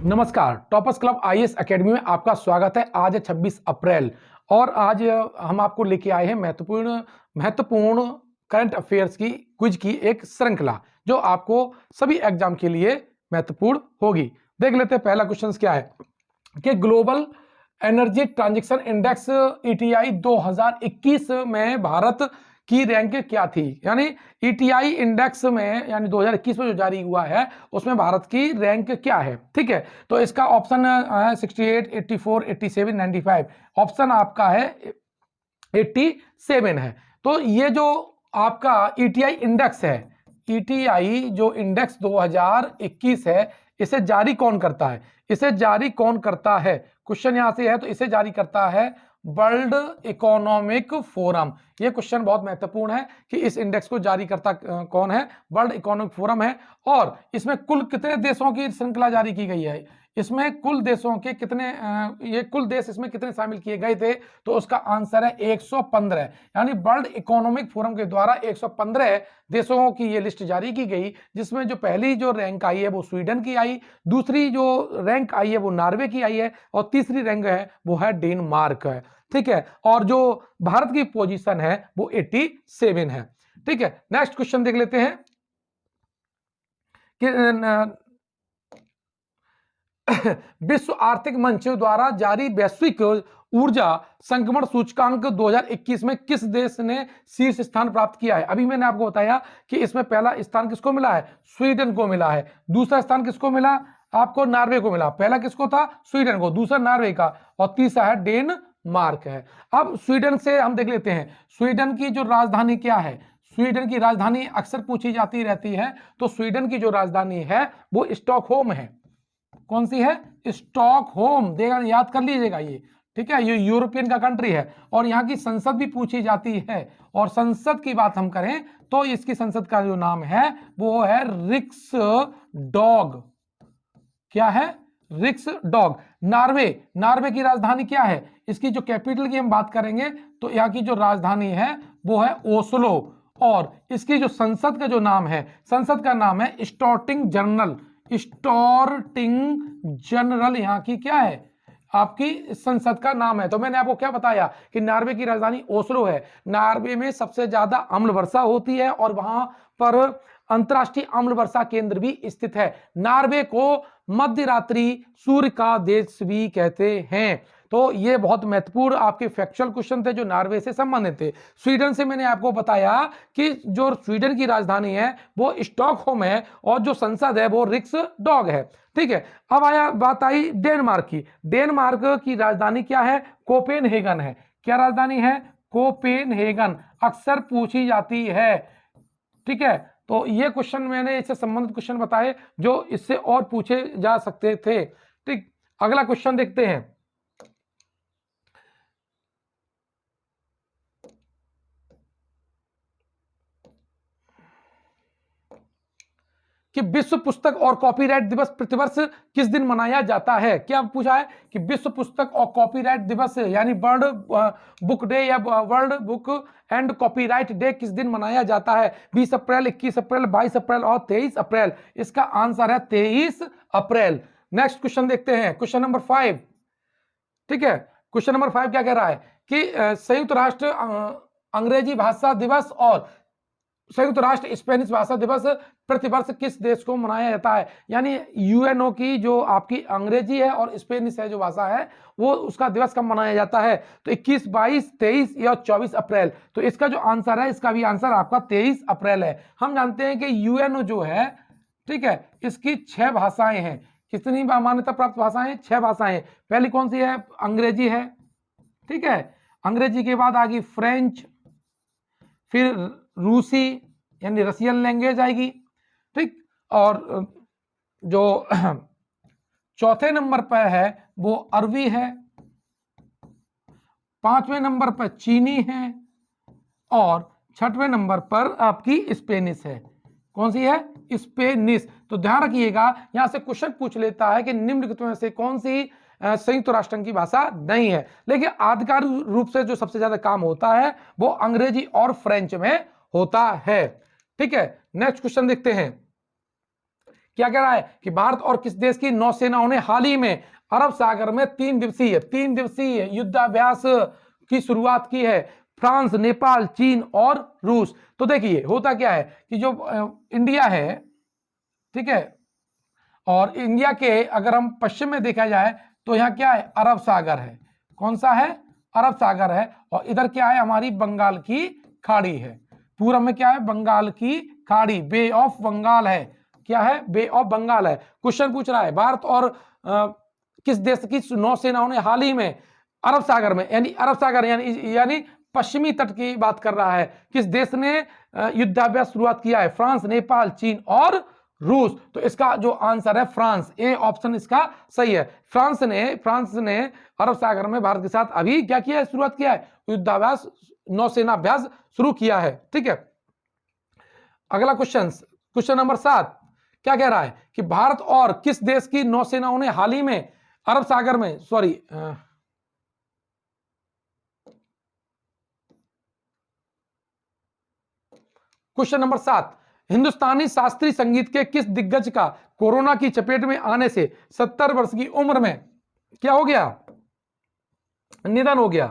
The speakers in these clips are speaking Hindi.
नमस्कार, टॉपर्स क्लब आईएएस एकेडमी में आपका स्वागत है। आज है 26 अप्रैल और आज हम आपको लेके आए हैं महत्वपूर्ण करंट अफेयर्स की क्विज की एक श्रृंखला जो आपको सभी एग्जाम के लिए महत्वपूर्ण होगी। देख लेते हैं पहला क्वेश्चन क्या है कि global energy transaction index ETI 2021 में भारत की रैंक क्या थी। यानी ईटीआई इंडेक्स में यानी 2021 में जो जारी हुआ है उसमें भारत की रैंक क्या है। ठीक है, तो इसका ऑप्शन है 68, 84, 87, 95। ऑप्शन आपका है 87 है। तो ये जो आपका ईटीआई इंडेक्स है, ईटीआई जो इंडेक्स 2021 है, इसे जारी कौन करता है? इसे जारी कौन करता है, क्वेश्चन यहां से है। तो इसे जारी करता है वर्ल्ड इकोनॉमिक फोरम। यह क्वेश्चन बहुत महत्वपूर्ण है कि इस इंडेक्स को जारी करता कौन है? वर्ल्ड इकोनॉमिक फोरम है। और इसमें कुल कितने देशों की श्रृंखला जारी की गई है? इसमें कुल देशों के कितने ये कुल देश इसमें कितने शामिल किए गए थे? तो उसका आंसर है 115। यानी वर्ल्ड इकोनॉमिक फोरम के द्वारा 115 देशों की ये लिस्ट जारी की गई, जिसमें जो पहली जो रैंक आई है वो स्वीडन की आई, दूसरी जो रैंक आई है वो नॉर्वे की आई है और तीसरी रैंक है वो है डेनमार्क है। ठीक है, और जो भारत की पोजीशन है वो 87 है। ठीक है, नेक्स्ट क्वेश्चन देख लेते हैं कि विश्व आर्थिक मंच द्वारा जारी वैश्विक ऊर्जा संक्रमण सूचकांक 2021 में किस देश ने शीर्ष स्थान प्राप्त किया है? अभी मैंने आपको बताया कि इसमें पहला स्थान किसको मिला है? स्वीडन को मिला है। दूसरा स्थान किसको मिला? आपको नॉर्वे को मिला। पहला किसको था? स्वीडन को, दूसरा नॉर्वे का और तीसरा है डेनमार्क है। अब स्वीडन से हम देख लेते हैं, स्वीडन की जो राजधानी क्या है? स्वीडन की राजधानी अक्सर पूछी जाती रहती है। तो स्वीडन की जो राजधानी है वो स्टॉकहोम है। कौन सी है? स्टॉकहोम। देगा, याद कर लीजिएगा ये। ठीक है, ये यूरोपियन का कंट्री है और यहाँ की संसद भी पूछी जाती है। और संसद की बात हम करें तो इसकी संसद का जो नाम है वो है रिक्स डॉग। क्या है? रिक्स डॉग। नॉर्वे की राजधानी क्या है? इसकी जो कैपिटल की हम बात करेंगे तो यहाँ की जो राजधानी है वो है ओस्लो। और इसकी जो संसद का जो नाम है, संसद का नाम है स्टॉर्टिंग जनरल। स्टॉर्टिंग जनरल यहाँ की क्या है? आपकी संसद का नाम है। तो मैंने आपको क्या बताया कि नॉर्वे की राजधानी ओस्लो है। नॉर्वे में सबसे ज्यादा अम्ल वर्षा होती है और वहां पर अंतरराष्ट्रीय अम्ल वर्षा केंद्र भी स्थित है। नॉर्वे को मध्यरात्रि सूर्य का देश भी कहते हैं। तो ये बहुत महत्वपूर्ण आपके फैक्चुअल क्वेश्चन थे जो नॉर्वे से संबंधित थे। स्वीडन से मैंने आपको बताया कि जो स्वीडन की राजधानी है वो स्टॉकहोम है और जो संसद है वो रिक्स डॉग है। ठीक है, अब बात आई डेनमार्क की। डेनमार्क की राजधानी क्या है? कोपेनहेगन है। क्या राजधानी है? कोपेनहेगन। अक्सर पूछी जाती है। ठीक है, तो ये क्वेश्चन मैंने इससे संबंधित क्वेश्चन बताए जो इससे और पूछे जा सकते थे। ठीक, अगला क्वेश्चन देखते हैं कि विश्व पुस्तक और कॉपीराइट दिवस प्रतिवर्ष किस दिन मनाया जाता है? क्या पूछा है कि विश्व पुस्तक और कॉपीराइट दिवस यानी वर्ल्ड बुक डे या world book and copyright day किस दिन मनाया जाता है? 20 अप्रैल, 21 अप्रैल, 22 अप्रैल और 23 अप्रैल। इसका आंसर है 23 अप्रैल। नेक्स्ट क्वेश्चन देखते हैं, क्वेश्चन नंबर 5। ठीक है, क्वेश्चन नंबर 5 क्या कह रहा है कि संयुक्त राष्ट्र अंग्रेजी भाषा दिवस और संयुक्त राष्ट्र स्पेनिश भाषा दिवस प्रतिवर्ष किस देश को मनाया जाता है? यानी यूएनओ की जो आपकी अंग्रेजी है और स्पेनिश है जो भाषा है वो उसका दिवस कब मनाया जाता है? तो 21, 22, 23 या 24 अप्रैल। तो इसका जो आंसर है, इसका भी आंसर आपका 23 अप्रैल है। हम जानते हैं कि यूएनओ जो है, ठीक है, इसकी 6 भाषाएं हैं। कितनी मान्यता प्राप्त भाषाएं? 6 भाषाएं। पहली कौन सी है? अंग्रेजी है। ठीक है, अंग्रेजी के बाद आगे फ्रेंच, फिर रूसी यानी रशियन लैंग्वेज आएगी। ठीक, और जो चौथे नंबर पर है वो अरबी है, 5वें नंबर पर चीनी है और 6वें नंबर पर आपकी स्पेनिश है। कौन सी है? स्पेनिश। तो ध्यान रखिएगा, यहां से क्वेश्चन पूछ लेता है कि निम्नलिखित में से कौन सी संयुक्त राष्ट्र की भाषा नहीं है। लेकिन आधिकारिक रूप से जो सबसे ज्यादा काम होता है वो अंग्रेजी और फ्रेंच में होता है। ठीक है, नेक्स्ट क्वेश्चन देखते हैं क्या कह रहा है कि भारत और किस देश की नौसेनाओं ने हाल ही में अरब सागर में 3 दिवसीय युद्धाभ्यास की शुरुआत की है? फ्रांस, नेपाल, चीन और रूस। तो देखिए होता क्या है कि जो इंडिया है, ठीक है, और इंडिया के अगर हम पश्चिम में देखा जाए तो यहाँ क्या है, अरब सागर है। कौन सा है? अरब सागर है। और इधर क्या है, हमारी बंगाल की खाड़ी है। पूर्व में क्या है, बंगाल की खाड़ी, बे ऑफ बंगाल है। क्या है? बे ऑफ बंगाल है। क्वेश्चन पूछ रहा है भारत और किस देश की नौसेनाओं ने हाल ही में अरब सागर में, यानी अरब सागर यानी पश्चिमी तट की बात कर रहा है, किस देश ने युद्धाभ्यास शुरुआत किया है? फ्रांस, नेपाल, चीन और रूस। तो इसका जो आंसर है फ्रांस, ए ऑप्शन इसका सही है। फ्रांस ने अरब सागर में भारत के साथ अभी क्या किया है, शुरुआत किया है, युद्धाभ्यास, नौसेनाभ्यास शुरू किया है। ठीक है, अगला क्वेश्चन नंबर 7 क्या कह रहा है कि भारत और किस देश की नौसेनाओं ने हाल ही में अरब सागर में, क्वेश्चन नंबर 7, हिंदुस्तानी शास्त्रीय संगीत के किस दिग्गज का कोरोना की चपेट में आने से 70 वर्ष की उम्र में क्या हो गया, निधन हो गया?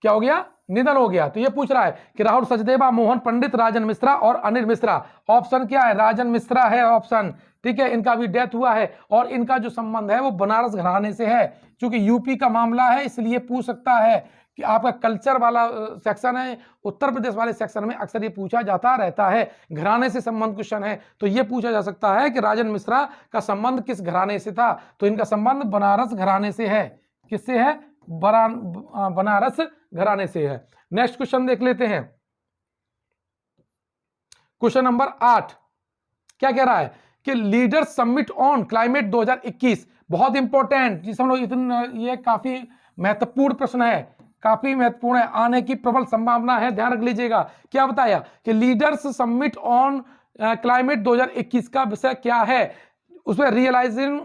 क्या हो गया? निधन हो गया। तो ये पूछ रहा है कि राहुल सचदेवा, मोहन पंडित, राजन मिश्रा और अनिल मिश्रा। ऑप्शन क्या है? राजन मिश्रा है ऑप्शन। ठीक है, इनका भी डेथ हुआ है और इनका जो संबंध है वो बनारस घराने से है। क्योंकि यूपी का मामला है इसलिए पूछ सकता है कि आपका कल्चर वाला सेक्शन है, उत्तर प्रदेश वाले सेक्शन में अक्सर ये पूछा जाता रहता है, घराने से संबंध क्वेश्चन है। तो ये पूछा जा सकता है कि राजन मिश्रा का संबंध किस घराने से था? तो इनका संबंध बनारस घराने से है। किससे है? बनारस घराने से है। नेक्स्ट क्वेश्चन देख लेते हैं, क्वेश्चन नंबर 8 क्या कह रहा है कि लीडर्स समिट ऑन क्लाइमेट 2021, बहुत इंपॉर्टेंट, जिस हम लोग इतना, ये काफी महत्वपूर्ण प्रश्न है, काफी महत्वपूर्ण है, आने की प्रबल संभावना है, ध्यान रख लीजिएगा। क्या बताया कि लीडर्स समिट ऑन क्लाइमेट 2021 का विषय क्या है? उसमें realising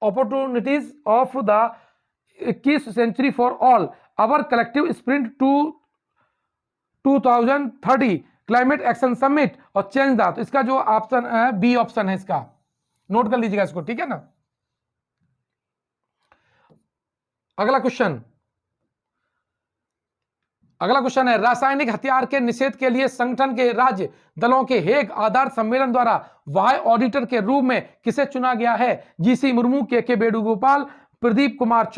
opportunities of the 21st century for all, our collective sprint to 2030 climate action summit और चेंज द। तो इसका जो ऑप्शन है बी ऑप्शन है, इसका नोट कर लीजिएगा इसको, ठीक है ना। अगला क्वेश्चन है, रासायनिक हथियार के निषेध के लिए संगठन के राज्य दलों के हेग आधार सम्मेलन द्वारा वाह्य ऑडिटर के रूप में किसे चुना गया है? जीसी मुर्मू, के वेणुगोपाल, प्रदीप कुमार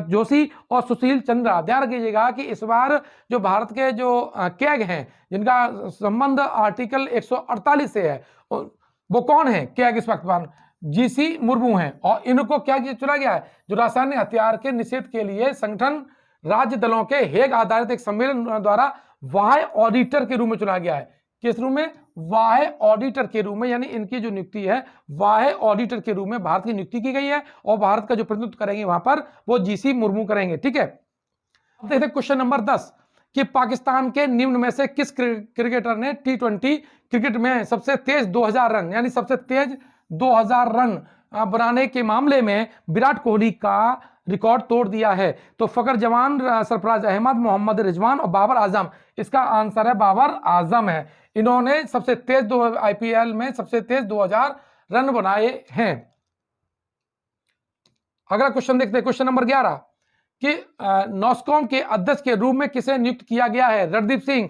जोशी और सुशील चंद्रा। ध्यान रखिएगा कि इस बार जो भारत के जो कैग हैं जिनका संबंध आर्टिकल 148 से है, वो कौन है? कैग इंस्पेक्टर जीसी मुर्मू हैं और इनको क्या चुना गया है? जो रासायनिक हथियार के निषेध के लिए संगठन राज्य दलों के हेग आधारित एक सम्मेलन द्वारा वाह्य ऑडिटर के रूप में चुना गया है। किस रूप में? वाह्य ऑडिटर के रूप में, यानी इनकी जो नियुक्ति है वाह्य ऑडिटर के रूप में भारत की नियुक्ति की गई है और भारत का जो प्रतिनिधित्व करेंगे वहां पर वो जीसी मुर्मू करेंगे। ठीक है, अब देखते हैं क्वेश्चन नंबर 10 कि पाकिस्तान के निम्न में से किस क्रिकेटर ने T20 क्रिकेट में सबसे तेज 2000 रन, यानी सबसे तेज 2000 रन बनाने के मामले में विराट कोहली का रिकॉर्ड तोड़ दिया है? तो फकर जमान, सरफराज अहमद, मोहम्मद रिजवान और बाबर आजम। इसका आंसर है बाबर आजम है। इन्होंने सबसे तेज आईपीएल में सबसे तेज 2000 रन बनाए हैं। अगला क्वेश्चन देखते हैं, क्वेश्चन नंबर 11 कि नॉस्कॉम के अध्यक्ष के रूप में किसे नियुक्त किया गया है? रणदीप सिंह,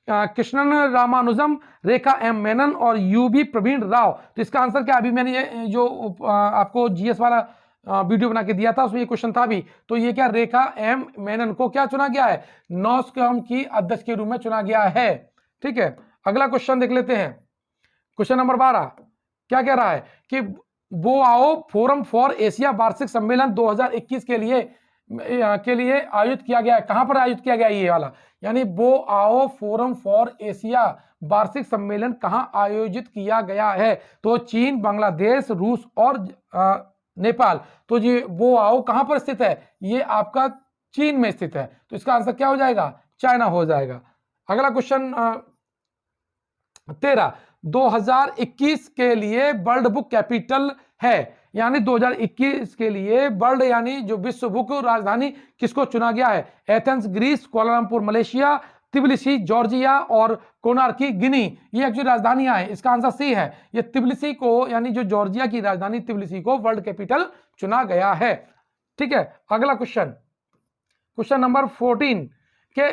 कृष्णन रामानुजम, रेखा एम मेनन और यूबी प्रवीण राव। तो इसका आंसर क्या? अभी मैंने ये जो आपको जीएस वाला वीडियो बना के दिया था उसमें ये क्वेश्चन था भी। तो ये क्या, रेखा एम मेनन को क्या चुना गया है? नॉस्कॉम की अध्यक्ष के रूप में चुना गया है। ठीक है, अगला क्वेश्चन देख लेते हैं, क्वेश्चन नंबर 12 क्या कह रहा है कि बोआओ फोरम फॉर एशिया वार्षिक सम्मेलन 2021 के लिए आयोजित किया गया है। कहां पर आयोजित किया गया ये वाला, यानी बोआओ फोरम फॉर एशिया वार्षिक सम्मेलन कहां आयोजित किया गया है? तो चीन, बांग्लादेश, रूस और नेपाल। तो ये बोआओ कहां पर स्थित है? ये आपका चीन में स्थित है। तो इसका आंसर क्या हो जाएगा? चाइना हो जाएगा। अगला क्वेश्चन 13 2021 के लिए वर्ल्ड बुक कैपिटल है, यानी 2021 के लिए वर्ल्ड यानी जो विश्व बुक राजधानी किसको चुना गया है? Athens Greece, Kuala Lumpur Malaysia, Tbilisi Georgia और कोनार्की गिनी, ये एक्चुअली राजधानियां हैं। इसका आंसर सी है, ये तिबिलिसी को, यानी जो जॉर्जिया की राजधानी तिबिलिसी को वर्ल्ड कैपिटल चुना गया है। ठीक है, अगला क्वेश्चन, क्वेश्चन नंबर 14 के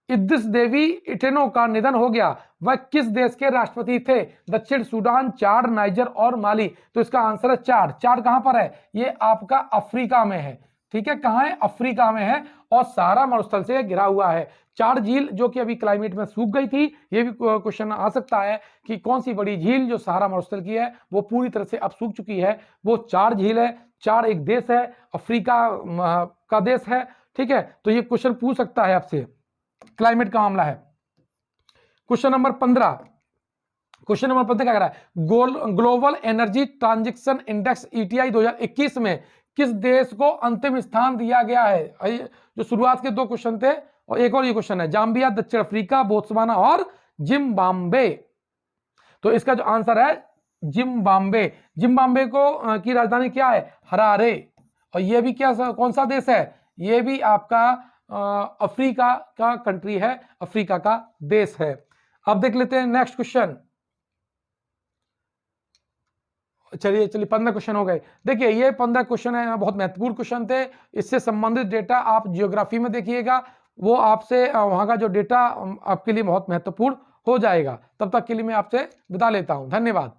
इद्रिस देवी इटेनो का निधन हो गया, वह किस देश के राष्ट्रपति थे? दक्षिण सूडान, चाड, नाइजर और माली। तो इसका आंसर है चाड। चाड कहां पर है? ये आपका अफ्रीका में है। ठीक है, कहां है? अफ्रीका में है और सहारा मरुस्थल से घिरा हुआ है। चाड झील जो कि अभी क्लाइमेट में सूख गई थी, ये भी क्वेश्चन आ सकता है कि कौन सी बड़ी झील जो सहारा मरुस्थल की है वो पूरी तरह से अब सूख चुकी है, वो चाड झील है। चाड एक देश है, अफ्रीका का देश है। ठीक है, तो ये क्वेश्चन पूछ सकता है आपसे, क्लाइमेट का मामला है। क्वेश्चन नंबर 15, क्वेश्चन नंबर 15 क्या कह रहा है? Global energy transaction index ETI 2021 में किस देश को अंतिम स्थान दिया गया है? जो शुरुआत के दो क्वेश्चन थे और एक और ये क्वेश्चन है, जाम्बिया, दक्षिण अफ्रीका, बोत्सवाना और जिम्बाब्वे। तो इसका जो आंसर है जिम्बाब्वे। जिम्बाब्वे को की राजधानी क्या है? हरारे। और ये भी क्या, कौन सा देश है? ये भी आपका अफ्रीका का कंट्री है, अफ्रीका का देश है। अब देख लेते हैं नेक्स्ट क्वेश्चन। चलिए 15 क्वेश्चन हो गए। देखिए ये 15 क्वेश्चन है, बहुत महत्वपूर्ण क्वेश्चन थे। इससे संबंधित डेटा आप जियोग्राफी में देखिएगा, वो आपसे वहां का जो डेटा आपके लिए बहुत महत्वपूर्ण हो जाएगा। तब तक के लिए मैं आपसे विदा लेता हूं, धन्यवाद।